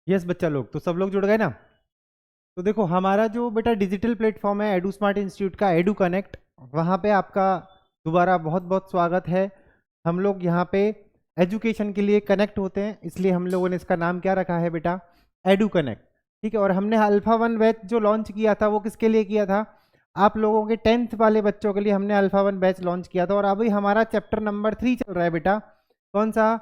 Yes बच्चा लोग, तो सब लोग जुड़ गए ना। तो देखो हमारा जो बेटा डिजिटल प्लेटफॉर्म है एडू स्मार्ट इंस्टीट्यूट का एडू कनेक्ट, वहाँ पे आपका दोबारा बहुत बहुत स्वागत है। हम लोग यहाँ पे एजुकेशन के लिए कनेक्ट होते हैं, इसलिए हम लोगों ने इसका नाम क्या रखा है बेटा, एडू कनेक्ट। ठीक है, और हमने अल्फा 1 बैच जो लॉन्च किया था वो किसके लिए किया था, आप लोगों के 10th वाले बच्चों के लिए हमने अल्फा 1 बैच लॉन्च किया था। और अभी हमारा चैप्टर नंबर 3 चल रहा है बेटा, कौन सा,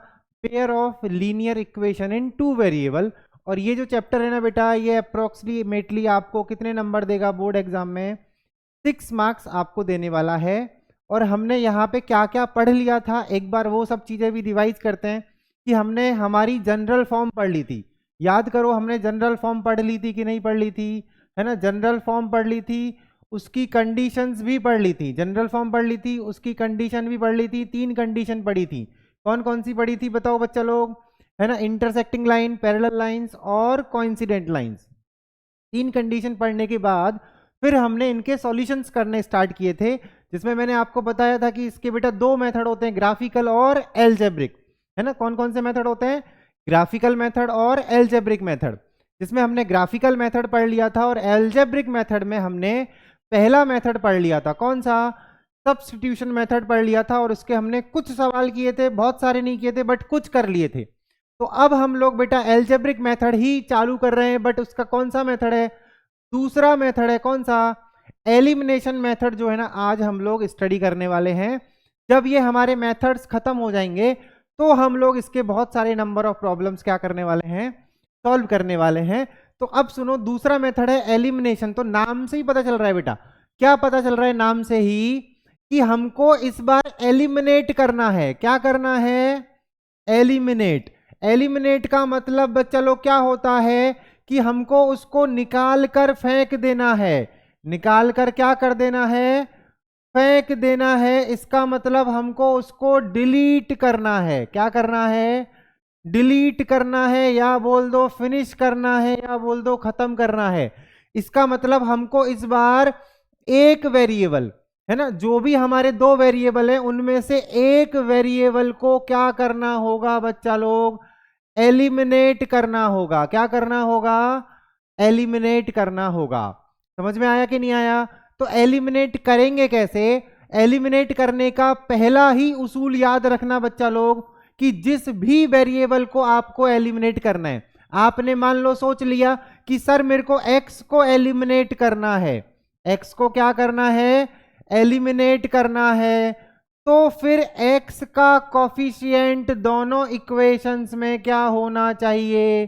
pair of linear equation in 2 variable. और ये जो चैप्टर है ना बेटा, ये अप्रोक्सीमेटली आपको कितने नंबर देगा बोर्ड एग्जाम में, 6 मार्क्स आपको देने वाला है। और हमने यहाँ पे क्या क्या पढ़ लिया था, एक बार वो सब चीज़ें भी रिवाइज करते हैं कि हमने हमारी जनरल फॉर्म पढ़ ली थी। याद करो हमने जनरल फॉर्म पढ़ ली थी कि नहीं पढ़ ली थी, है ना, जनरल फॉर्म पढ़ ली थी, उसकी कंडीशंस भी पढ़ ली थी। जनरल फॉर्म पढ़ ली थी, उसकी कंडीशन भी पढ़ ली थी, 3 कंडीशन पढ़ी थी। कौन कौन सी पढ़ी थी बताओ बच्चा लोग, है ना, इंटरसेक्टिंग लाइन, पैरेलल लाइंस और कोइंसिडेंट लाइंस। 3 कंडीशन पढ़ने के बाद फिर हमने इनके सॉल्यूशंस करने स्टार्ट किए थे, जिसमें मैंने आपको बताया था कि इसके बेटा 2 मेथड होते हैं, ग्राफिकल और एल्जेब्रिक। है ना, कौन कौन से मेथड होते हैं, ग्राफिकल मेथड और एल्जेब्रिक मेथड। जिसमें हमने ग्राफिकल मेथड पढ़ लिया था और एल्जेब्रिक मेथड में हमने पहला मेथड पढ़ लिया था, कौन सा, सब्स्टिट्यूशन मेथड पढ़ लिया था। और उसके हमने कुछ सवाल किए थे, बहुत सारे नहीं किए थे बट कुछ कर लिए थे। तो अब हम लोग बेटा एल्जेब्रिक मेथड ही चालू कर रहे हैं, बट उसका कौन सा मेथड है, दूसरा मेथड है, कौन सा, एलिमिनेशन मेथड जो है ना, आज हम लोग स्टडी करने वाले हैं। जब ये हमारे मेथड्स खत्म हो जाएंगे तो हम लोग इसके बहुत सारे नंबर ऑफ प्रॉब्लम्स क्या करने वाले हैं, सॉल्व करने वाले हैं। तो अब सुनो, दूसरा मेथड है एलिमिनेशन। तो नाम से ही पता चल रहा है बेटा, क्या पता चल रहा है नाम से ही, कि हमको इस बार एलिमिनेट करना है। क्या करना है, एलिमिनेट। एलिमिनेट का मतलब बच्चा लोग क्या होता है, कि हमको उसको निकाल कर फेंक देना है। निकाल कर क्या कर देना है, फेंक देना है। इसका मतलब हमको उसको डिलीट करना है। क्या करना है, डिलीट करना है, या बोल दो फिनिश करना है, या बोल दो खत्म करना है। इसका मतलब हमको इस बार एक वेरिएबल, है ना, जो भी हमारे 2 वेरिएबल हैं उनमें से एक वेरिएबल को क्या करना होगा बच्चा लोग, एलिमिनेट करना होगा। क्या करना होगा, एलिमिनेट करना होगा। समझ में आया कि नहीं आया। तो एलिमिनेट करेंगे कैसे, एलिमिनेट करने का पहला ही उसूल याद रखना बच्चा लोग, कि जिस भी वेरिएबल को आपको एलिमिनेट करना है, आपने मान लो सोच लिया कि सर मेरे को x को एलिमिनेट करना है, x को क्या करना है, एलिमिनेट करना है। तो फिर x का कॉफिशिएंट दोनों इक्वेशंस में क्या होना चाहिए,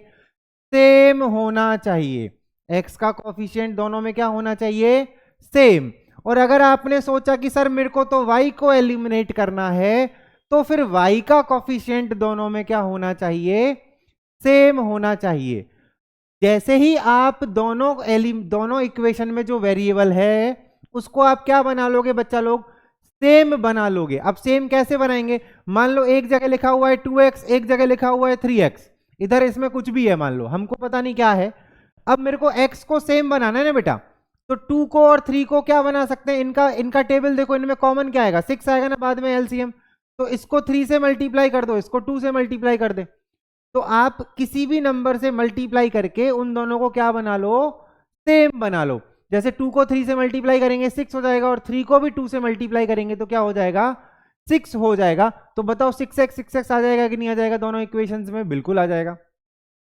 सेम होना चाहिए। x का कॉफिशिएंट दोनों में क्या होना चाहिए, सेम। और अगर आपने सोचा कि सर मेरे को तो y को एलिमिनेट करना है, तो फिर y का कॉफिशिएंट दोनों में क्या होना चाहिए, सेम होना चाहिए। जैसे ही आप दोनों इक्वेशन में जो वेरिएबल है उसको आप क्या बना लोगे बच्चा लोग, सेम बना लोगे। अब सेम कैसे बनाएंगे, मान लो एक जगह लिखा हुआ है 2x, एक जगह लिखा हुआ है 3x, इधर इसमें कुछ भी है, मान लो हमको पता नहीं क्या है। अब मेरे को x को सेम बनाना है ना बेटा, तो 2 को और 3 को क्या बना सकते हैं, इनका इनका टेबल देखो, इनमें कॉमन क्या आएगा, 6 आएगा ना बाद में एलसीएम। तो इसको 3 से मल्टीप्लाई कर दो, इसको 2 से मल्टीप्लाई कर दे। तो आप किसी भी नंबर से मल्टीप्लाई करके उन दोनों को क्या बना लो, सेम बना लो। जैसे 2 को 3 से मल्टीप्लाई करेंगे 6 हो जाएगा, और 3 को भी 2 से मल्टीप्लाई करेंगे तो क्या हो जाएगा, 6 हो जाएगा। तो बताओ 6x आ जाएगा कि नहीं आ जाएगा, दोनों इक्वेशंस में बिल्कुल आ जाएगा।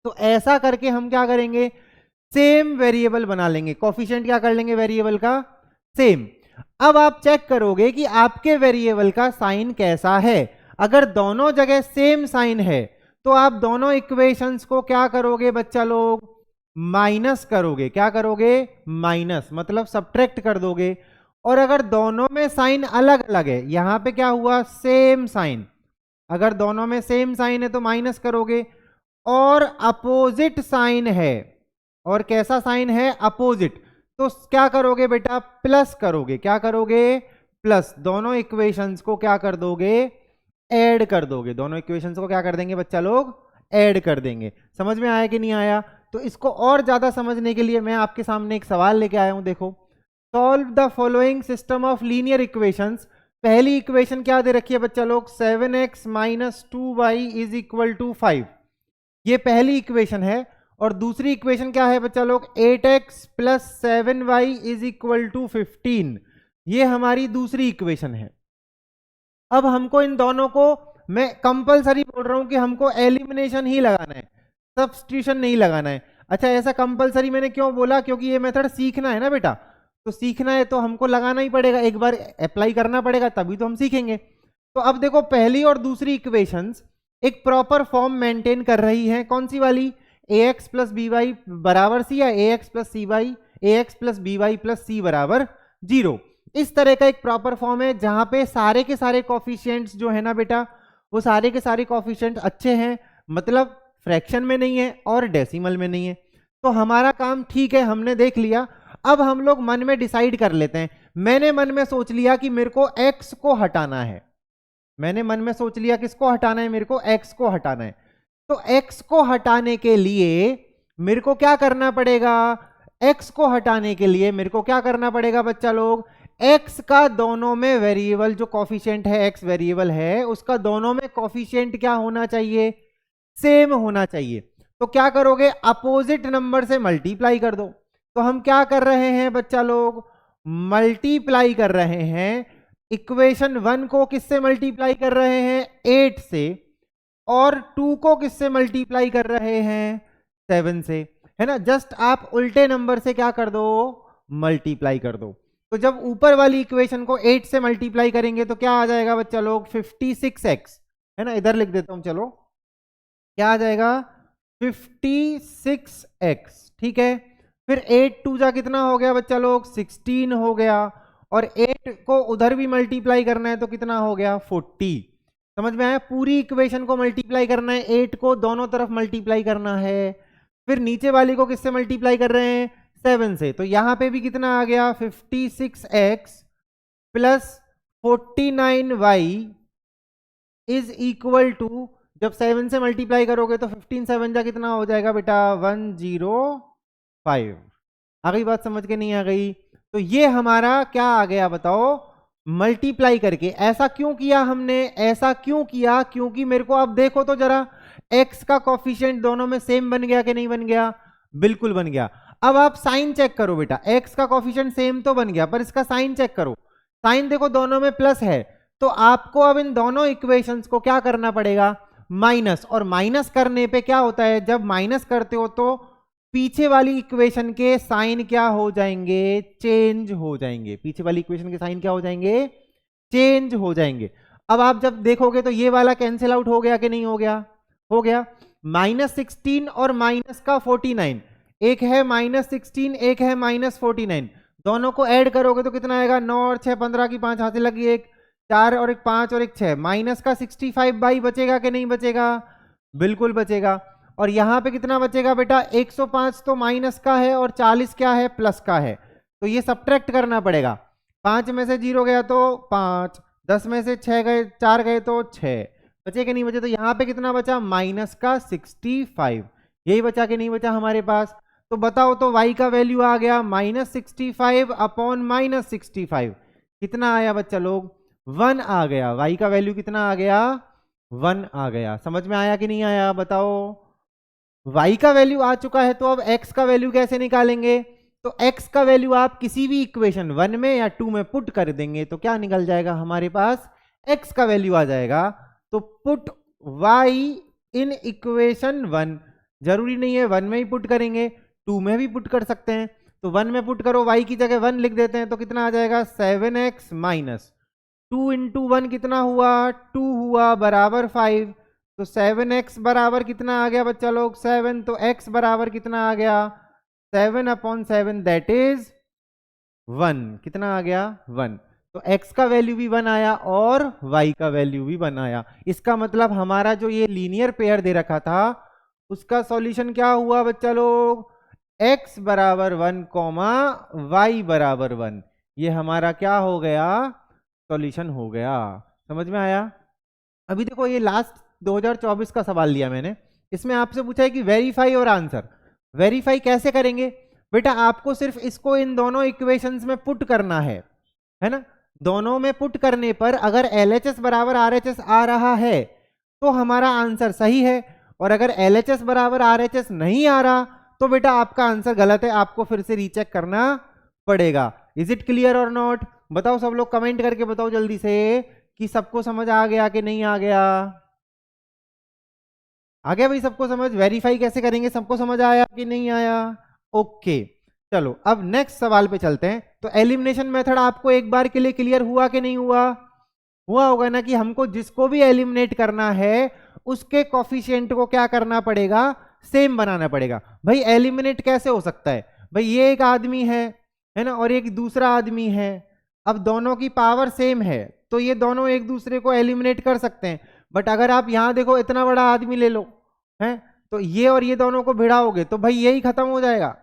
तो ऐसा करके हम क्या करेंगे, सेम वेरिएबल बना लेंगे, कॉफिशिएंट क्या कर लेंगे वेरिएबल का, सेम। अब आप चेक करोगे कि आपके वेरिएबल का साइन कैसा है। अगर दोनों जगह सेम साइन है तो आप दोनों इक्वेशंस को क्या करोगे बच्चा लोग, माइनस करोगे। क्या करोगे, माइनस, मतलब सब्ट्रैक्ट कर दोगे। और अगर दोनों में साइन अलग अलग है, यहां पे क्या हुआ, सेम साइन, अगर दोनों में सेम साइन है तो माइनस करोगे। और अपोजिट साइन है, और कैसा साइन है, अपोजिट, तो क्या करोगे बेटा, प्लस करोगे। क्या करोगे, प्लस। दोनों इक्वेशंस को क्या कर दोगे, ऐड कर दोगे। दोनों इक्वेशंस को क्या कर देंगे बच्चा लोग, ऐड कर देंगे। समझ में आया कि नहीं आया। तो इसको और ज्यादा समझने के लिए मैं आपके सामने एक सवाल लेके आया हूं, देखो, solve the following system of linear equations. पहली इक्वेशन क्या दे रखी है बच्चा लोग, 7x - 2y = 5। ये पहली इक्वेशन है। और दूसरी इक्वेशन क्या है बच्चा लोग, 8x plus 7y is equal to 15। ये हमारी दूसरी इक्वेशन है। अब हमको इन दोनों को, मैं कंपलसरी बोल रहा हूं कि हमको एलिमिनेशन ही लगाना है, सब्स्टिट्यूशन नहीं लगाना है। अच्छा, ऐसा कंपलसरी मैंने क्यों बोला, क्योंकि ये मेथड सीखना है ना बेटा, तो सीखना है तो हमको लगाना ही पड़ेगा, एक बार अप्लाई करना पड़ेगा तभी तो हम सीखेंगे। तो अब देखो पहली और दूसरी इक्वेशंस एक प्रॉपर फॉर्म मेंटेन कर रही हैं। कौन सी वाली, ax प्लस बी वाई बराबर सी, या ax plus C Y, ax plus B Y plus C बराबर 0। इस तरह का एक प्रॉपर फॉर्म है जहां पे सारे के सारे कॉफिशिएंट्स जो है ना बेटा, वो सारे के सारे कॉफिशिएंट अच्छे हैं, मतलब फ्रैक्शन में नहीं है और डेसिमल में नहीं है। तो हमारा काम ठीक है, हमने देख लिया। अब हम लोग मन में डिसाइड कर लेते हैं। मैंने मन में सोच लिया कि मेरे को x को हटाना है, मैंने मन में सोच लिया किसको हटाना है, मेरे को x को हटाना है। तो x को हटाने के लिए मेरे को क्या करना पड़ेगा, x को हटाने के लिए मेरे को क्या करना पड़ेगा बच्चा लोग, x का दोनों में वेरिएबल जो कॉफिशिएंट है, x वेरिएबल है उसका दोनों में कॉफिशिएंट क्या होना चाहिए, सेम होना चाहिए। तो क्या करोगे, अपोजिट नंबर से मल्टीप्लाई कर दो। तो हम क्या कर रहे हैं बच्चा लोग, मल्टीप्लाई कर रहे हैं। इक्वेशन 1 को किससे मल्टीप्लाई कर रहे हैं, 8 से, और 2 को किससे मल्टीप्लाई कर रहे हैं, 7 से, है ना। जस्ट आप उल्टे नंबर से क्या कर दो, मल्टीप्लाई कर दो। तो जब ऊपर वाली इक्वेशन को 8 से मल्टीप्लाई करेंगे तो क्या आ जाएगा बच्चा लोग, 56x, है ना। इधर लिख देता हूं, चलो क्या आ जाएगा, 56x, ठीक है। फिर 8 2 जा कितना हो गया बच्चा लोग, 16 हो गया, और 8 को उधर भी मल्टीप्लाई करना है तो कितना हो गया, 40। समझ में आया, पूरी इक्वेशन को मल्टीप्लाई करना है, 8 को दोनों तरफ मल्टीप्लाई करना है। फिर नीचे वाली को किससे मल्टीप्लाई कर रहे हैं, 7 से। तो यहां पे भी कितना आ गया, 56x plus 49y is equal to, जब 7 से मल्टीप्लाई करोगे तो 15 7 जा कितना हो जाएगा बेटा, 105। आ गई बात समझ के, नहीं आ गई? तो ये हमारा क्या आ गया बताओ, मल्टीप्लाई करके। ऐसा क्यों किया हमने, ऐसा क्यों किया, क्योंकि मेरे को अब देखो तो जरा, x का कॉफिशिएंट दोनों में सेम बन गया कि नहीं बन गया, बिल्कुल बन गया। अब आप साइन चेक करो बेटा, x का कॉफिशिएंट सेम तो बन गया, पर इसका साइन चेक करो, साइन देखो दोनों में प्लस है। तो आपको अब इन दोनों इक्वेशंस को क्या करना पड़ेगा, माइनस। और माइनस करने पे क्या होता है, जब माइनस करते हो तो पीछे वाली इक्वेशन के साइन क्या हो जाएंगे, चेंज हो जाएंगे। पीछे वाली इक्वेशन के साइन क्या हो जाएंगे, चेंज हो जाएंगे। अब आप जब देखोगे तो ये वाला कैंसिल आउट हो गया कि नहीं हो गया, हो गया। -16 और माइनस का 49, एक है -16 एक है -49, दोनों को ऐड करोगे तो कितना आएगा, 9 और 6 15 की 5 हाथ से लगी, एक 4 और एक 5 और एक 6, माइनस का 65 बचेगा कि नहीं बचेगा, बिल्कुल बचेगा। और यहां पे कितना बचेगा बेटा, 105 तो माइनस का है और 40 क्या है, प्लस का है। तो ये सब्ट्रैक्ट करना पड़ेगा। 5 में से 0 गया तो 5, 10 में से 6 गए, 4 गए तो 6, बचे कि नहीं बचे। तो यहाँ पे कितना बचा, माइनस का 65, यही बचा कि नहीं बचा हमारे पास। तो बताओ तो y का वैल्यू आ गया -65 अपॉन -65, कितना आया बच्चा लोग, 1 आ गया। y का वैल्यू कितना आ गया, 1 आ गया। समझ में आया कि नहीं आया बताओ। y का वैल्यू आ चुका है, तो अब x का वैल्यू कैसे निकालेंगे। तो x का वैल्यू आप किसी भी इक्वेशन 1 में या 2 में पुट कर देंगे तो क्या निकल जाएगा हमारे पास, x का वैल्यू आ जाएगा। तो पुट y इन इक्वेशन 1, जरूरी नहीं है 1 में ही पुट करेंगे, 2 में भी पुट कर सकते हैं। तो 1 में पुट करो, y की जगह 1 लिख देते हैं, तो कितना आ जाएगा, 7x माइनस 2 इंटू 1 कितना हुआ, 2 हुआ, बराबर 5। तो 7x बराबर कितना आ गया बच्चा लोग, 7। तो x बराबर कितना आ गया, 7 अपॉन 7 दैट इज 1, कितना आ गया, 1। तो x का वैल्यू भी 1 आया और y का वैल्यू भी 1 आया। इसका मतलब हमारा जो ये लीनियर पेयर दे रखा था उसका सॉल्यूशन क्या हुआ बच्चा लोग, x बराबर 1 y बराबर 1, ये हमारा क्या हो गया, सॉल्यूशन हो गया। समझ में आया। अभी देखो ये लास्ट 2024 का सवाल लिया मैंने, इसमें आपसे पूछा है कि वेरीफाई और आंसर। वेरीफाई कैसे करेंगे बेटा, आपको सिर्फ इसको इन दोनों इक्वेशंस में पुट करना है ना। दोनों में पुट करने पर अगर LHS बराबर RHS आ रहा है तो हमारा आंसर सही है, और अगर LHS बराबर RHS नहीं आ रहा तो बेटा आपका आंसर गलत है, आपको फिर से रीचेक करना पड़ेगा। इज इट क्लियर और नॉट? बताओ सब लोग, कमेंट करके बताओ जल्दी से कि सबको समझ आ गया कि नहीं आ गया। आ गया भाई सबको समझ? वेरीफाई कैसे करेंगे, सबको समझ आया कि नहीं आया? ओके चलो अब नेक्स्ट सवाल पे चलते हैं। तो एलिमिनेशन मेथड आपको एक बार के लिए क्लियर हुआ कि नहीं हुआ? हुआ होगा ना कि हमको जिसको भी एलिमिनेट करना है उसके कोफिशिएंट को क्या करना पड़ेगा, सेम बनाना पड़ेगा। भाई एलिमिनेट कैसे हो सकता है? भाई ये एक आदमी है ना, और एक दूसरा आदमी है, अब दोनों की पावर सेम है तो ये दोनों एक दूसरे को एलिमिनेट कर सकते हैं। बट अगर आप यहां देखो इतना बड़ा आदमी ले लो है, तो ये और ये दोनों को भिड़ाओगे तो भाई यही खत्म हो जाएगा।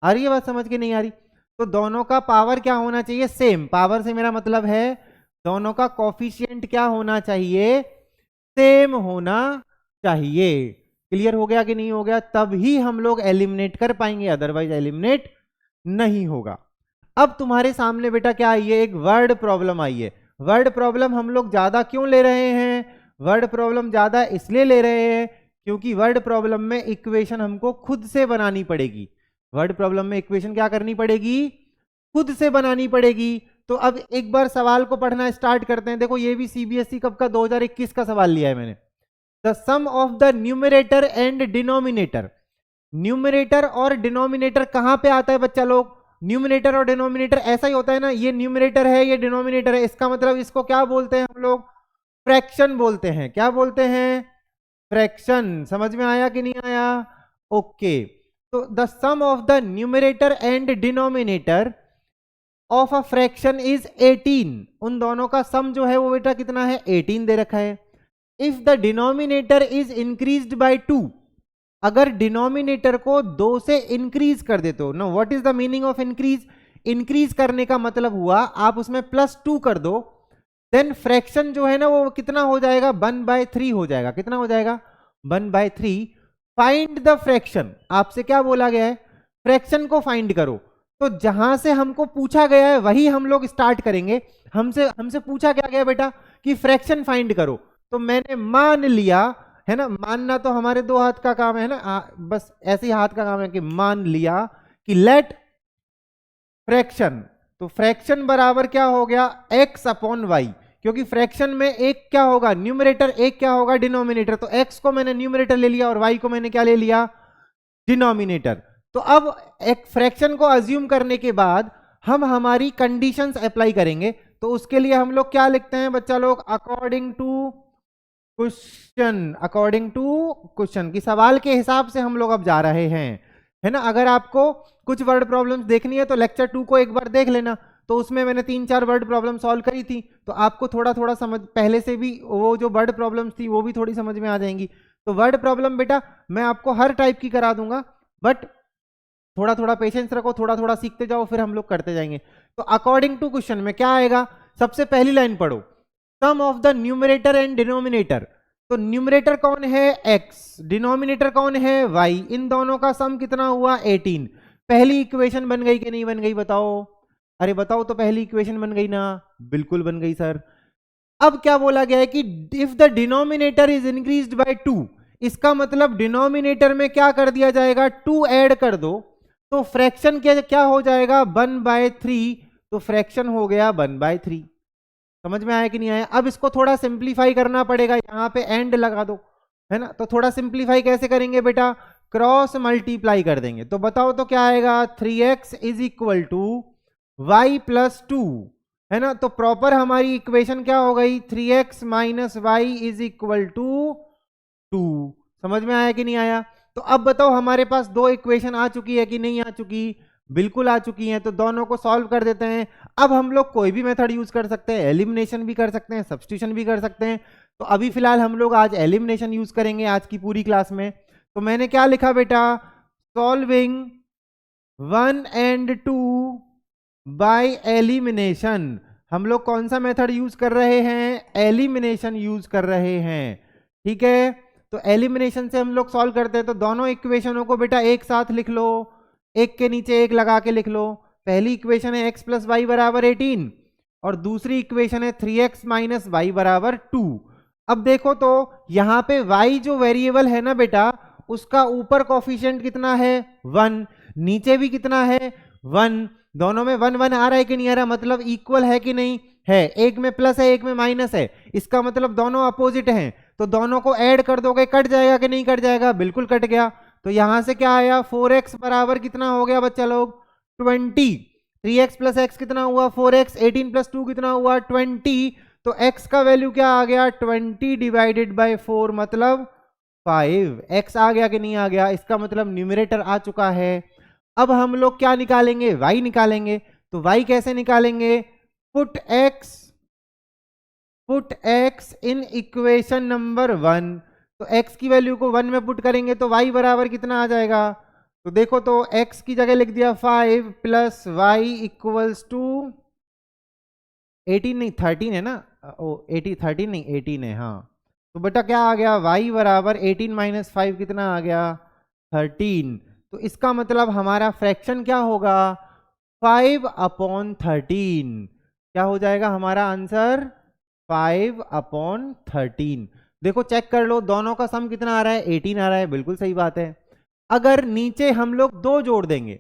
आ रही है बात समझ के नहीं आ रही? तो दोनों का पावर क्या होना चाहिए, सेम। पावर से मेरा मतलब है दोनों का कोफिशिएंट क्या होना चाहिए, सेम होना चाहिए। क्लियर हो गया कि नहीं हो गया? तब ही हम लोग एलिमिनेट कर पाएंगे, अदरवाइज एलिमिनेट नहीं होगा। अब तुम्हारे सामने बेटा क्या आई है, एक वर्ड प्रॉब्लम आई है। वर्ड प्रॉब्लम हम लोग ज्यादा क्यों ले रहे हैं? वर्ड प्रॉब्लम ज्यादा इसलिए ले रहे हैं क्योंकि वर्ड प्रॉब्लम में इक्वेशन हमको खुद से बनानी पड़ेगी। वर्ड प्रॉब्लम में इक्वेशन क्या करनी पड़ेगी, खुद से बनानी पड़ेगी। तो अब एक बार सवाल को पढ़ना स्टार्ट करते हैं। देखो ये भी सीबीएसई कब का, 2021 का सवाल लिया है मैंने। The sum of the numerator and denominator. Numerator और डिनोमिनेटर कहां पे आता है बच्चा लोग? न्यूमरेटर और डिनोमिनेटर ऐसा ही होता है ना, ये न्यूमरेटर है ये डिनोमिनेटर है, इसका मतलब इसको क्या बोलते हैं हम लोग, फ्रैक्शन बोलते हैं। क्या बोलते हैं? फ्रैक्शन। समझ में आया कि नहीं आया? ओके तो the sum of the numerator and denominator of a fraction is 18। उन दोनों का सम जो है वो बेटा कितना है, 18 दे रखा है। If the denominator is increased by 2, अगर डिनोमिनेटर को 2 से इंक्रीज कर देते हो ना, what is the meaning of increase? Increase करने का मतलब हुआ आप उसमें +2 कर दो, देन फ्रैक्शन जो है ना वो कितना हो जाएगा, 1/3 हो जाएगा। कितना हो जाएगा? 1/3। फाइंड द फ्रैक्शन, आपसे क्या बोला गया है, फ्रैक्शन को फाइंड करो। तो जहां से हमको पूछा गया है वही हम लोग स्टार्ट करेंगे। हमसे पूछा क्या गया बेटा कि फ्रैक्शन फाइंड करो, तो मैंने मान लिया है ना, मानना तो हमारे 2 हाथ का काम है ना, बस ऐसे ही हाथ का काम है कि मान लिया कि लेट फ्रैक्शन, तो फ्रैक्शन बराबर क्या हो गया, x/y। क्योंकि फ्रैक्शन में एक क्या होगा, न्यूमरेटर, एक क्या होगा, डिनोमिनेटर। तो x को मैंने न्यूमरेटर ले लिया और y को मैंने क्या ले लिया, डिनोमिनेटर। तो अब एक फ्रैक्शन को अज्यूम करने के बाद हम हमारी कंडीशंस अप्लाई करेंगे। तो उसके लिए हम लोग क्या लिखते हैं बच्चा लोग, according to question. According to question की सवाल के हिसाब से हम लोग अब जा रहे हैं, है ना। अगर आपको कुछ वर्ड प्रॉब्लम्स देखनी है तो लेक्चर 2 को एक बार देख लेना, तो उसमें मैंने 3-4 वर्ड प्रॉब्लम सॉल्व करी थी, तो आपको थोड़ा थोड़ा समझ, पहले से भी वो जो वर्ड प्रॉब्लम्स थी वो भी थोड़ी समझ में आ जाएंगी। तो वर्ड प्रॉब्लम बेटा मैं आपको हर टाइप की करा दूंगा, बट थोड़ा थोड़ा पेशेंस रखो, थोड़ा थोड़ा सीखते जाओ, फिर हम लोग करते जाएंगे। तो अकॉर्डिंग टू क्वेश्चन में क्या आएगा, सबसे पहली लाइन पढ़ो, sum of the numerator and denominator. तो न्यूमरेटर कौन है, x, डिनोमिनेटर कौन है, y, इन दोनों का सम कितना हुआ, 18। पहली इक्वेशन बन गई कि नहीं बन गई बताओ? अरे बताओ तो, पहली इक्वेशन बन गई ना? बिल्कुल बन गई सर। अब क्या बोला गया है कि if the denominator is increased by 2, इसका मतलब डिनोमिनेटर में क्या कर दिया जाएगा, 2 ऐड कर दो, तो फ्रैक्शन क्या हो जाएगा, 1/3। तो फ्रैक्शन हो गया 1/3। समझ में आया कि नहीं आया? अब इसको थोड़ा सिंप्लीफाई करना पड़ेगा, यहां पे एंड लगा दो, है ना। तो थोड़ा सिंप्लीफाई कैसे करेंगे बेटा, क्रॉस मल्टीप्लाई कर देंगे। तो बताओ तो क्या आएगा, 3x is equal to y plus 2, है ना। तो प्रॉपर हमारी इक्वेशन क्या हो गई, 3x minus Y is equal to 2। समझ में आया कि नहीं आया? तो अब बताओ हमारे पास 2 इक्वेशन आ चुकी है कि नहीं आ चुकी, बिल्कुल आ चुकी हैं। तो दोनों को सॉल्व कर देते हैं। अब हम लोग कोई भी मेथड यूज कर सकते हैं, एलिमिनेशन भी कर सकते हैं, सब्स्टिट्यूशन भी कर सकते हैं। तो अभी फिलहाल हम लोग आज एलिमिनेशन यूज करेंगे आज की पूरी क्लास में। तो मैंने क्या लिखा बेटा, सॉल्विंग 1 and 2 बाय एलिमिनेशन। हम लोग कौन सा मेथड यूज कर रहे हैं, एलिमिनेशन यूज कर रहे हैं, ठीक है। तो एलिमिनेशन से हम लोग सॉल्व करते हैं। तो दोनों इक्वेशनों को बेटा एक साथ लिख लो, एक के नीचे एक लगा के लिख लो। पहली इक्वेशन है x प्लस वाई बराबर 18 और दूसरी इक्वेशन है 3x माइनस वाई बराबर 2। अब देखो तो यहाँ पे y जो वेरिएबल है ना बेटा, उसका ऊपर कोफिशिएंट कितना है 1, नीचे भी कितना है 1, दोनों में 1 1 आ रहा है कि नहीं आ रहा, मतलब इक्वल है कि नहीं है, एक में प्लस है एक में माइनस है, इसका मतलब दोनों अपोजिट हैं, तो दोनों को ऐड कर दोगे कट जाएगा कि नहीं कट जाएगा, बिल्कुल कट गया। तो यहां से क्या आया 4x बराबर कितना हो गया बच्चा लोग 20, 3x प्लस एक्स कितना हुआ 4x, 18 प्लस 2 कितना हुआ 20, तो x का वैल्यू क्या आ गया 20 डिवाइडेड बाय 4 मतलब 5, x आ गया कि नहीं आ गया, इसका मतलब न्यूमरेटर आ चुका है। अब हम लोग क्या निकालेंगे y निकालेंगे, तो y कैसे निकालेंगे, put x in equation number 1, तो x की वैल्यू को 1 में पुट करेंगे तो y बराबर कितना आ जाएगा, तो देखो तो x की जगह लिख दिया 5 प्लस वाई इक्वल्स टू 18 नहीं 13 है ना, ओ 80 13 नहीं 18 है हाँ, तो बेटा क्या आ गया y बराबर 18 माइनस 5 कितना आ गया 13, तो इसका मतलब हमारा फ्रैक्शन क्या होगा 5/13, क्या हो जाएगा हमारा आंसर 5/13। देखो चेक कर लो दोनों का सम कितना आ रहा है 18 आ रहा है, बिल्कुल सही बात है। अगर नीचे हम लोग 2 जोड़ देंगे,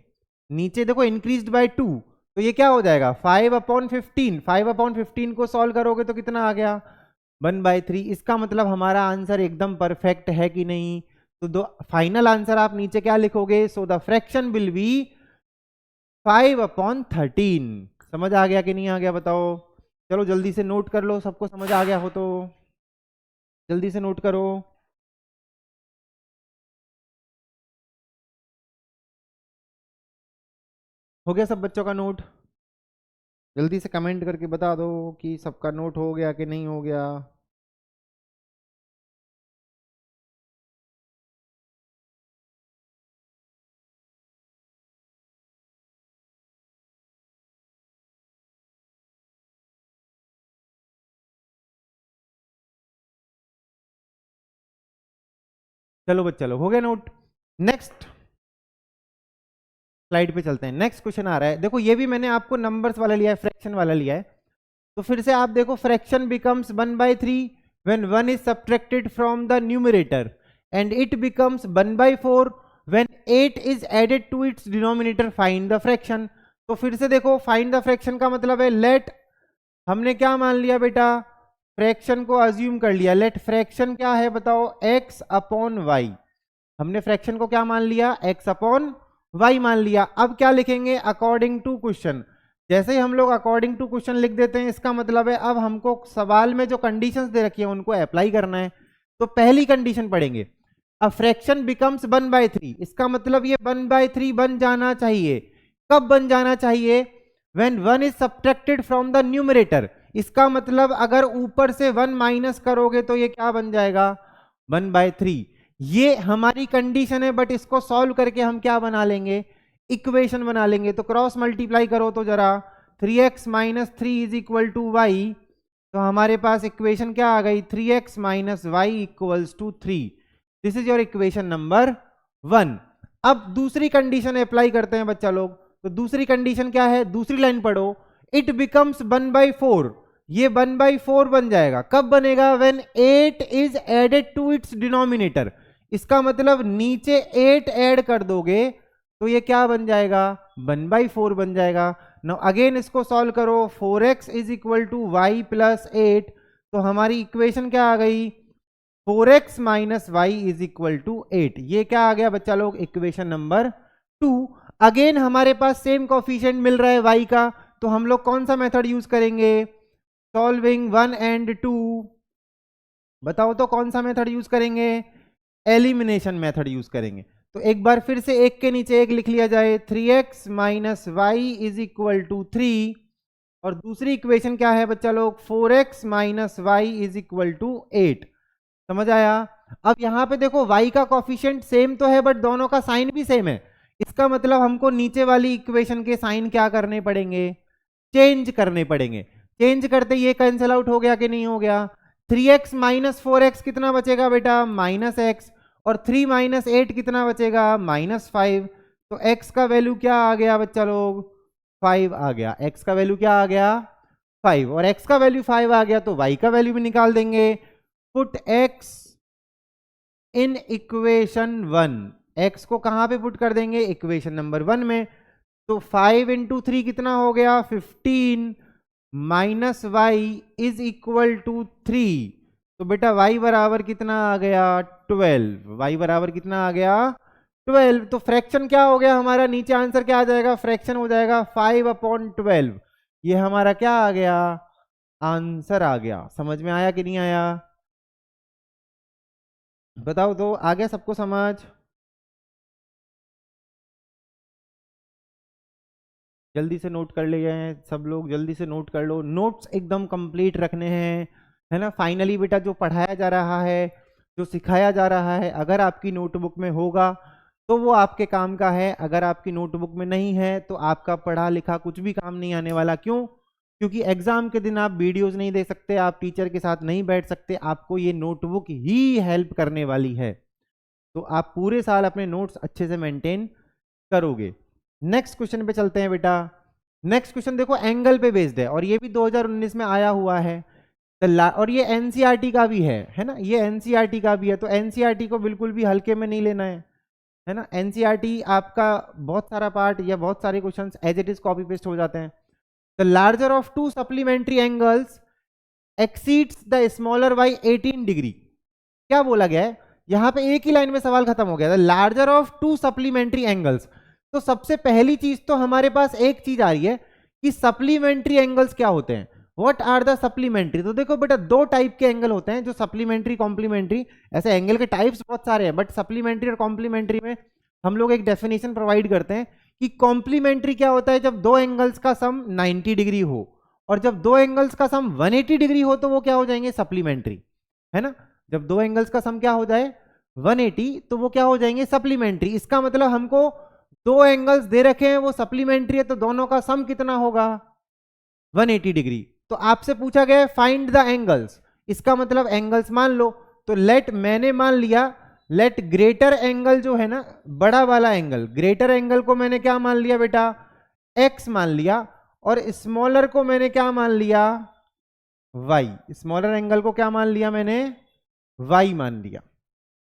नीचे देखो इंक्रीज्ड बाय 2, तो ये क्या हो जाएगा 5/15, 5/15 को सॉल्व करोगे तो कितना आ गया 1/3, इसका मतलब हमारा आंसर एकदम परफेक्ट है कि नहीं, तो दो फाइनल आंसर आप नीचे क्या लिखोगे, so the fraction will be 5/13। समझ आ गया कि नहीं आ गया बताओ, चलो जल्दी से नोट कर लो, सबको समझ आ गया हो तो जल्दी से नोट करो। हो गया सब बच्चों का नोट, जल्दी से कमेंट करके बता दो कि सबका नोट हो गया कि नहीं हो गया। चलो बच्चा लोग हो गया नोट। नेक्स्ट स्लाइड पे चलते हैं, नेक्स्ट क्वेश्चन आ रहा है, देखो ये भी मैंने आपको नंबर्स वाला लिया है, फ्रैक्शन वाला लिया है, तो फिर से आप देखो fraction becomes 1/3 when 1 is subtracted from the numerator and it becomes 1/4 when 8 is added to its denominator, find the fraction। तो फिर से देखो find the fraction का मतलब है let, हमने क्या मान लिया बेटा फ्रैक्शन को अज्यूम कर लिया, लेट फ्रैक्शन क्या है बताओ x अपॉन वाई, हमने फ्रैक्शन को क्या मान लिया x अपॉन वाई मान लिया। अब क्या लिखेंगे अकॉर्डिंग टू क्वेश्चन, जैसे ही हम लोग अकॉर्डिंग टू क्वेश्चन लिख देते हैं इसका मतलब है अब हमको सवाल में जो कंडीशंस दे रखी है उनको अप्लाई करना है। तो पहली कंडीशन पढ़ेंगे, अ फ्रैक्शन बिकम्स 1/3, इसका मतलब ये 1/3 बन जाना चाहिए, कब बन जाना चाहिए when 1 is subtracted from the numerator, इसका मतलब अगर ऊपर से 1 माइनस करोगे तो ये क्या बन जाएगा 1/3, ये हमारी कंडीशन है, बट इसको सॉल्व करके हम क्या बना लेंगे इक्वेशन बना लेंगे। तो क्रॉस मल्टीप्लाई करो तो जरा 3x minus 3 is equal to Y, तो हमारे पास इक्वेशन क्या आ गई 3x minus Y equals to 3, this is your equation number 1। अब दूसरी कंडीशन अप्लाई करते हैं बच्चा लोग, तो दूसरी कंडीशन क्या है, दूसरी लाइन पढ़ो, इट बिकम्स 1/4, ये 1/4 बन जाएगा, कब बनेगा when 8 is added to its denominator, इसका मतलब नीचे 8 ऐड कर दोगे तो ये क्या बन जाएगा 1/4 बन जाएगा। नाउ अगेन इसको सॉल्व करो, 4x is equal to Y plus 8, तो हमारी इक्वेशन क्या आ गई 4x minus Y is equal to 8, ये क्या आ गया बच्चा लोग इक्वेशन नंबर 2। अगेन हमारे पास सेम कोफिशिएंट मिल रहा है y का, तो हम लोग कौन सा मेथड यूज करेंगे सॉल्विंग 1 एंड 2, बताओ तो कौन सा मेथड यूज करेंगे, एलिमिनेशन मेथड यूज करेंगे। तो एक बार फिर से एक के नीचे एक लिख लिया जाए, 3x minus Y is equal to 3, और दूसरी इक्वेशन क्या है बच्चा लोग 4x minus Y is equal to 8, समझ आया। अब यहां पे देखो y का कोफिशिएंट सेम तो है बट दोनों का साइन भी सेम है, इसका मतलब हमको नीचे वाली इक्वेशन के साइन क्या करने पड़ेंगे चेंज करने पड़ेंगे, चेंज करते ये कैंसिल आउट हो गया कि नहीं हो गया, 3x माइनस 4x कितना बचेगा बेटा माइनस x, और 3 माइनस 8 कितना बचेगा -5, तो x का वैल्यू क्या आ गया बच्चा लोग 5 आ गया, x का वैल्यू क्या आ गया 5, और x का वैल्यू 5 आ गया तो y का वैल्यू भी निकाल देंगे, put x in equation 1, x को कहां पे पुट कर देंगे, इक्वेशन नंबर 1 में। तो 5 इंटू 3 कितना हो गया, 15 minus Y is equal to 3। तो बेटा y बराबर कितना आ गया, 12। y बराबर कितना आ गया, 12। तो फ्रैक्शन क्या हो गया हमारा, नीचे आंसर क्या आ जाएगा, फ्रैक्शन हो जाएगा 5/12। ये हमारा क्या आ गया, आंसर आ गया। समझ में आया कि नहीं आया, बताओ तो, आ गया सबको समझ? जल्दी से नोट कर ले जाए सब लोग, जल्दी से नोट कर लो, नोट्स एकदम कंप्लीट रखने हैं, है ना। फाइनली बेटा जो पढ़ाया जा रहा है, जो सिखाया जा रहा है, अगर आपकी नोटबुक में होगा तो वो आपके काम का है, अगर आपकी नोटबुक में नहीं है तो आपका पढ़ा लिखा कुछ भी काम नहीं आने वाला। क्यों? क्योंकि एग्जाम के दिन आप वीडियोस नहीं दे सकते, आप टीचर के साथ नहीं बैठ सकते, आपको ये नोटबुक ही हेल्प करने वाली है। तो आप पूरे साल अपने नोट्स अच्छे से मेंटेन करोगे। नेक्स्ट क्वेश्चन पे चलते हैं बेटा। नेक्स्ट क्वेश्चन देखो एंगल पे बेस्ड है, और ये भी 2019 में आया हुआ है। और ये एनसीईआरटी का भी है ना, ये एनसीईआरटी का भी है। तो एनसीईआरटी को बिल्कुल भी हल्के में नहीं लेना है ना। एनसीईआरटी आपका बहुत सारा पार्ट या बहुत सारे questions as it is copy paste हो जाते हैं। The larger of two supplementary angles exceeds the smaller by 18 degree. क्या बोला गया है यहां पे, एक ही लाइन में सवाल खत्म हो गया। The larger of two supplementary angles. तो सबसे पहली चीज तो हमारे पास एक चीज आ रही है कि सप्लीमेंट्री एंगल्स क्या होते हैं, व्हाट आर द सप्लीमेंट्री। तो देखो बेटा दो टाइप के एंगल होते हैं, जो सप्लीमेंट्री कॉम्प्लीमेंट्री। ऐसे एंगल के टाइप्स बहुत सारे हैं, बट सप्लीमेंट्री और कॉम्प्लीमेंट्री में हम लोग एक डेफिनेशन प्रोवाइड करते हैं कि कॉम्प्लीमेंट्री क्या होता है, जब दो एंगल्स का सम 90 डिग्री हो, और जब दो एंगल्स का सम 180 डिग्री हो तो वो क्या हो जाएंगे, सप्लीमेंट्री, है ना। जब दो एंगल्स का सम क्या हो जाए 180 तो वो क्या हो जाएंगे, सप्लीमेंट्री। इसका मतलब हमको दो एंगल्स दे रखे हैं वो सप्लीमेंट्री है, तो दोनों का सम कितना होगा 180 डिग्री। तो आपसे पूछा गया फाइंड द एंगल्स, इसका मतलब एंगल्स मान लो। तो लेट, मैंने मान लिया लेट ग्रेटर एंगल जो है ना, बड़ा वाला एंगल, ग्रेटर एंगल को मैंने क्या मान लिया बेटा, x मान लिया, और स्मॉलर को मैंने क्या मान लिया, y। स्मॉलर एंगल को क्या मान लिया मैंने, y मान लिया।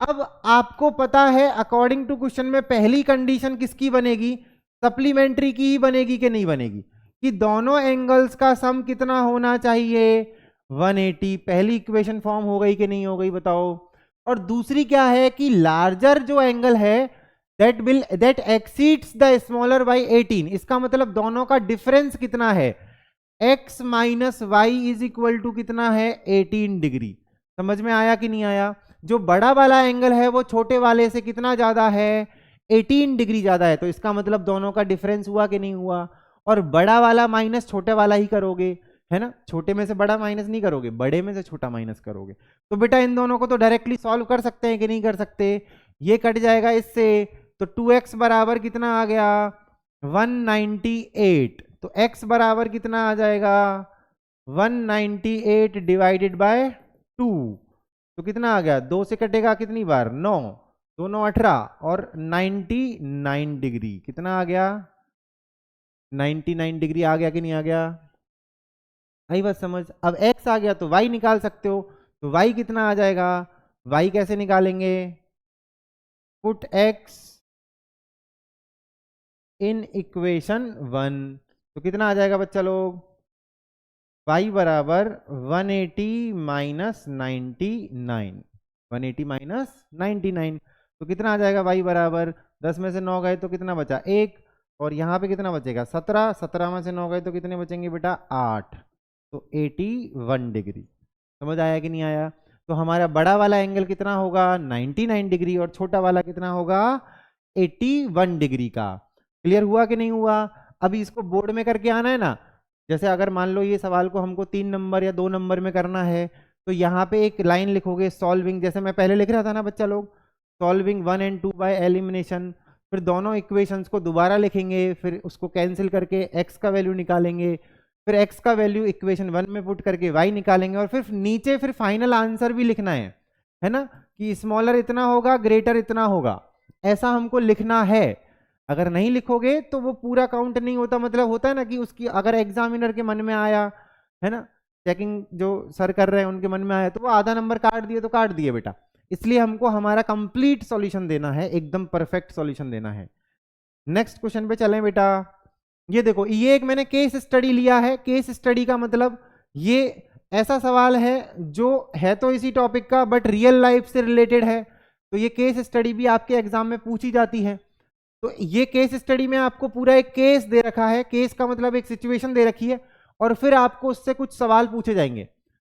अब आपको पता है अकॉर्डिंग टू क्वेश्चन में पहली कंडीशन किसकी बनेगी, सप्लीमेंट्री की ही बनेगी कि नहीं बनेगी, कि दोनों एंगल्स का सम कितना होना चाहिए 180। पहली इक्वेशन फॉर्म हो गई कि नहीं हो गई बताओ। और दूसरी क्या है कि लार्जर जो एंगल है that exceeds the smaller by 18। इसका मतलब दोनों का डिफरेंस कितना है, x minus Y is equal to कितना है 18 डिग्री। समझ में आया कि नहीं आया। जो बड़ा वाला एंगल है वो छोटे वाले से कितना ज्यादा है, 18 डिग्री ज्यादा है। तो इसका मतलब दोनों का डिफरेंस हुआ कि नहीं हुआ। और बड़ा वाला माइनस छोटे वाला ही करोगे, है ना। छोटे में से बड़ा माइनस नहीं करोगे, बड़े में से छोटा माइनस करोगे। तो बेटा इन दोनों को तो डायरेक्टली सॉल्व कर सकते हैं कि नहीं कर सकते, ये कट जाएगा इससे। तो 2x बराबर कितना आ गया 198। तो x बराबर कितना आ जाएगा 198 डिवाइडेड बाय 2। तो कितना आ गया, 2 से कटेगा कितनी बार 9, 2 9 18 और 99 डिग्री। कितना आ गया 99 डिग्री आ गया कि नहीं आ गया, आई बात समझ। अब x आ गया तो y निकाल सकते हो। तो y कितना आ जाएगा, y कैसे निकालेंगे, पुट x इन इक्वेशन 1। तो कितना आ जाएगा बच्चा लोग, y बराबर 180 माइनस 99, 180 माइनस 99। तो कितना आ जाएगा y बराबर, 10 में से 9 गए तो कितना बचा 1, और यहाँ पे कितना बचेगा 17, 17 में से 9 गए तो कितने बचेंगे बेटा 8। तो 81 डिग्री। समझ आया कि नहीं आया। तो हमारा बड़ा वाला एंगल कितना होगा 99 डिग्री, और छोटा वाला कितना होगा 81 डिग्री का। क्लियर हुआ कि नहीं हुआ। अभी इसको बोर्ड में करके आना है ना। जैसे अगर मान लो ये सवाल को हमको 3 नंबर या 2 नंबर में करना है, तो यहाँ पे एक लाइन लिखोगे सॉल्विंग, जैसे मैं पहले लिख रहा था ना बच्चा लोग, सॉल्विंग 1 और 2 बाय एलिमिनेशन। फिर दोनों इक्वेशंस को दोबारा लिखेंगे, फिर उसको कैंसिल करके x का वैल्यू निकालेंगे, फिर x का वैल्यू इक्वेशन 1 में पुट करके y निकालेंगे, और फिर नीचे फिर फाइनल आंसर भी लिखना है ना, कि स्मॉलर इतना होगा ग्रेटर इतना होगा, ऐसा हमको लिखना है। अगर नहीं लिखोगे तो वो पूरा काउंट नहीं होता। मतलब होता है ना कि उसकी अगर एग्जामिनर के मन में आया, है ना, चेकिंग जो सर कर रहे हैं उनके मन में आया तो वो आधा नंबर काट दिए तो काट दिए बेटा, इसलिए हमको हमारा कंप्लीट सॉल्यूशन देना है, एकदम परफेक्ट सॉल्यूशन देना है। नेक्स्ट क्वेश्चन पे चलें बेटा। ये देखो, ये एक मैंने केस स्टडी लिया है। केस स्टडी का मतलब ये ऐसा सवाल है जो है तो इसी टॉपिक का बट रियल लाइफ से रिलेटेड है, तो ये केस स्टडी भी आपके एग्जाम में पूछी जाती है। तो ये केस स्टडी में आपको पूरा एक केस दे रखा है, केस का मतलब एक सिचुएशन दे रखी है और फिर आपको उससे कुछ सवाल पूछे जाएंगे।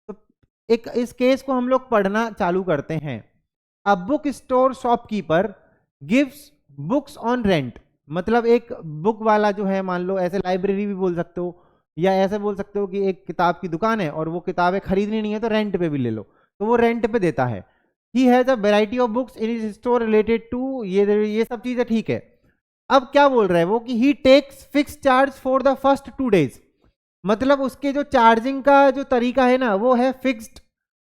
तो एक इस केस को हम लोग पढ़ना चालू करते हैं। A book store shopkeeper gives books on rent, मतलब एक बुक वाला जो है, मान लो ऐसे लाइब्रेरी भी बोल सकते हो या ऐसे बोल सकते हो कि एक किताब की दुकान है और वो किताबें खरीदनी नहीं है तो रेंट पे भी ले लो, तो वो रेंट पे देता है। He has a variety of books in his store related to, ये सब चीजें ठीक है। अब क्या बोल रहा है वो कि he takes fix charge for the first 2 days, मतलब उसके जो चार्जिंग का जो तरीका है ना वो है फिक्स्ड,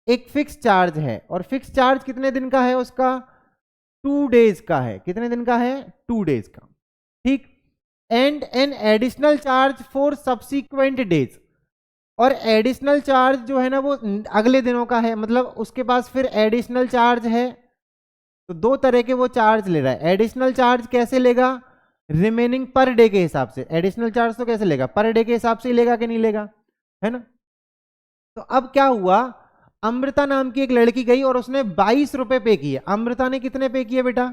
एक फिक्स चार्ज है। और फिक्स चार्ज कितने दिन का है उसका? 2 days का है। कितने दिन का है? 2 days का, ठीक। And an additional charge for subsequent days, और एडिशनल चार्ज जो है ना वो अगले दिनों का है, मतलब उसके पास फिर एडिशनल चार्ज है। तो 2 तरह के वो चार्ज ले रहा है। एडिशनल चार्ज कैसे लेगा? रिमेनिंग पर डे के हिसाब से। एडिशनल चार्ज तो कैसे लेगा? पर डे के हिसाब से ही लेगा कि नहीं लेगा, है ना। तो अब क्या हुआ, अमृता नाम की एक लड़की गई और उसने 22 रुपए पे किए। अमृता ने कितने पे किए बेटा?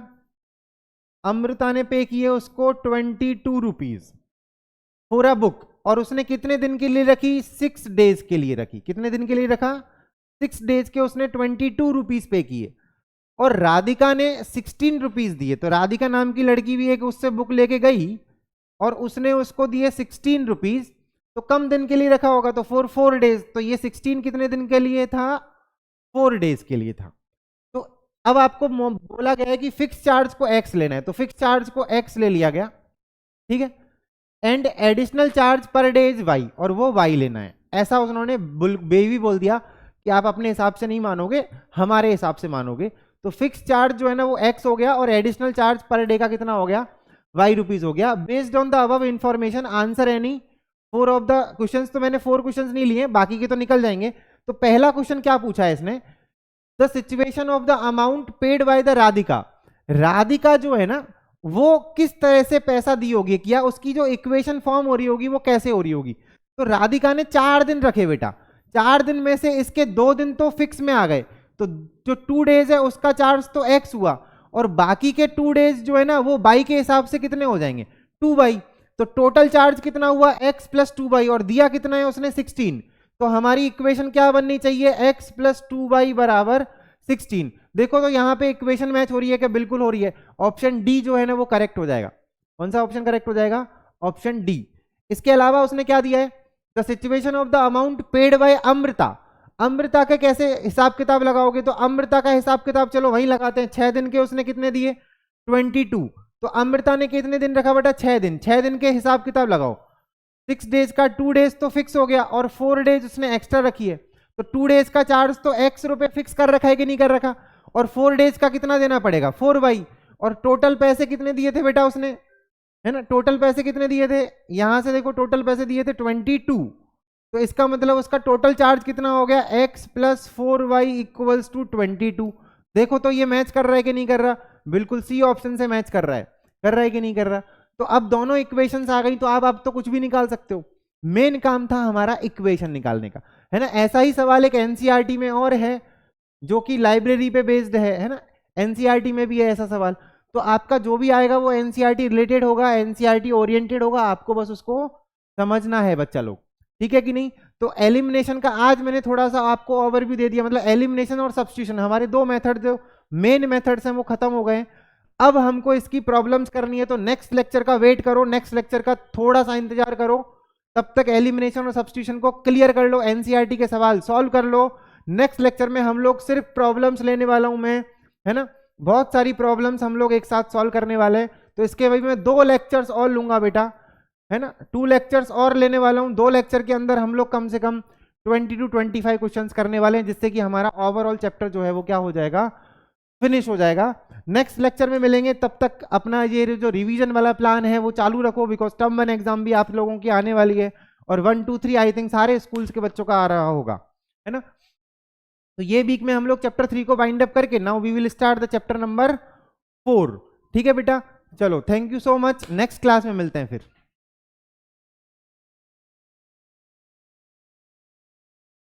अमृता ने पे किए उसको 22 रुपीज फॉर अ बुक, और उसने कितने दिन के लिए रखी? 6 days के लिए रखी। कितने दिन के लिए रखा? 6 days के उसने 22 रुपीज पे किए। और राधिका ने 16 रुपीज दिए। तो राधिका नाम की लड़की भी एक उससे बुक लेके गई और उसने उसको दिए 16 रुपीज, तो कम दिन के लिए रखा होगा, तो 4 days। तो ये 16 कितने दिन के लिए था? 4 days के लिए था। तो अब आपको बोला गया है कि फिक्स चार्ज को x लेना है, तो फिक्स चार्ज को x ले लिया गया, ठीक है। And additional charge per day is y, और वो y लेना है। ऐसा उन्होंने बेबी बोल दिया कि आप अपने हिसाब से नहीं मानोगे, हमारे हिसाब से मानोगे। तो फिक्स चार्ज जो है ना वो x हो गया और एडिशनल चार्ज पर डे का कितना हो गया? y रुपीज हो गया। Based on the above information answer any 4 of the questions. तो मैंने 4 क्वेश्चंस नहीं लिए, बाकी के तो निकल जाएंगे। तो पहला क्वेश्चन क्या पूछा है इसने? The situation of the amount paid by the Radhika. Radhika जो है ना वो किस तरह से पैसा दी होगी, क्या उसकी जो इक्वेशन फॉर्म हो रही होगी वो कैसे हो रही होगी। तो राधिका ने 4 दिन रखे बेटा, 4 दिन में से इसके 2 दिन तो फिक्स में आ गए, तो जो 2 days है उसका चार्ज तो x हुआ, और बाकी के 2 days जो है ना वो बाई के हिसाब से कितने हो जाएंगे? 2 बाई। तो टोटल चार्ज कितना हुआ? x प्लस 2 बाई, और दिया कितना है उसने? 16। तो हमारी इक्वेशन क्या बननी चाहिए? x प्लस 2 बाई बराबर 16। देखो तो यहाँ पे इक्वेशन मैच हो रही है क्या? बिल्कुल हो रही है। ऑप्शन डी जो है ना वो करेक्ट हो जाएगा। कौन सा ऑप्शन करेक्ट हो जाएगा? Option D. इसके अलावा उसने क्या दिया है? The situation of the amount paid by Amrita. Amrita का कैसे हिसाब किताब लगाओगे? तो अमृता का हिसाब किताब चलो वहीं लगाते हैं। 6 दिन के उसने कितने दिए? 22। तो अमृता ने कितने दिन रखा बेटा? 6 दिन। 6 दिन के हिसाब किताब लगाओ। 6 days का 2 days तो फिक्स हो गया और 4 days उसने एक्स्ट्रा रखी है, तो 2 days का चार्ज तो x रुपए फिक्स कर रखा है कि नहीं कर रखा, और 4 days का कितना देना पड़ेगा? 4 बाई। और टोटल पैसे कितने दिए थे बेटा उसने, है ना? टोटल पैसे कितने दिए थे? यहां से देखो टोटल पैसे दिए थे 22। तो इसका मतलब उसका टोटल चार्ज कितना हो गया? x plus 4y equals to 22। देखो तो ये मैच कर रहा है कि नहीं कर रहा? बिल्कुल सी ऑप्शन से मैच कर रहा है। कर रहा है कि नहीं कर रहा? तो अब दोनों इक्वेशंस आ गई, तो आप तो कुछ भी निकाल सकते हो। मेन काम था हमारा इक्वेशन निकालने का, है ना। ऐसा ही सवाल एक एनसीईआरटी में और है जो कि लाइब्रेरी पे बेस्ड है ना। एनसीईआरटी में भी है ऐसा सवाल। तो आपका जो भी आएगा वो एनसीईआरटी रिलेटेड होगा, एनसीईआरटी ओरिएंटेड होगा, आपको बस उसको समझना है बच्चा लोग, ठीक है कि नहीं। तो एलिमिनेशन का आज मैंने थोड़ा सा आपको ओवरव्यू दे दिया, मतलब एलिमिनेशन और सब्स्टिट्यूशन हमारे 2 मेथड जो मेन मेथड्स हैं वो खत्म हो गए। अब हमको इसकी प्रॉब्लम्स करनी है, तो नेक्स्ट लेक्चर का वेट करो, नेक्स्ट लेक्चर का थोड़ा सा इंतजार करो, तब तक एलिमिनेशन और सब्स्टिट्यूशन को क्लियर कर लो, एनसीईआरटी के सवाल सॉल्व कर लो। नेक्स्ट लेक्चर में हम लोग सिर्फ प्रॉब्लम्स लेने वाला हूं मैं, है ना। बहुत सारी प्रॉब्लम्स हम लोग एक साथ सॉल्व करने वाले हैं, तो इसके भाई मैं 2 लेक्चर्स और लूंगा बेटा, है ना। 2 लेक्चर्स और लेने वाला हूं। 2 लेक्चर के अंदर हम लोग कम से कम 20 to 25 क्वेश्चंस करने वाले हैं, जिससे कि हमारा ओवरऑल चैप्टर जो है वो क्या हो जाएगा? फिनिश हो जाएगा। नेक्स्ट लेक्चर में मिलेंगे, तब तक अपना ये जो रिवीजन वाला प्लान है वो चालू रखो, बिकॉज टर्म 1 एग्जाम भी आप लोगों की आने वाली है और 1 2 3 आई थिंक सारे स्कूल्स के बच्चों का आ रहा होगा, है ना। तो ये वीक में हम लोग चैप्टर 3 को बाइंड अप करके now we will start the chapter number 4। ठीक है बेटा, चलो thank you so much, next class में मिलते हैं फिर।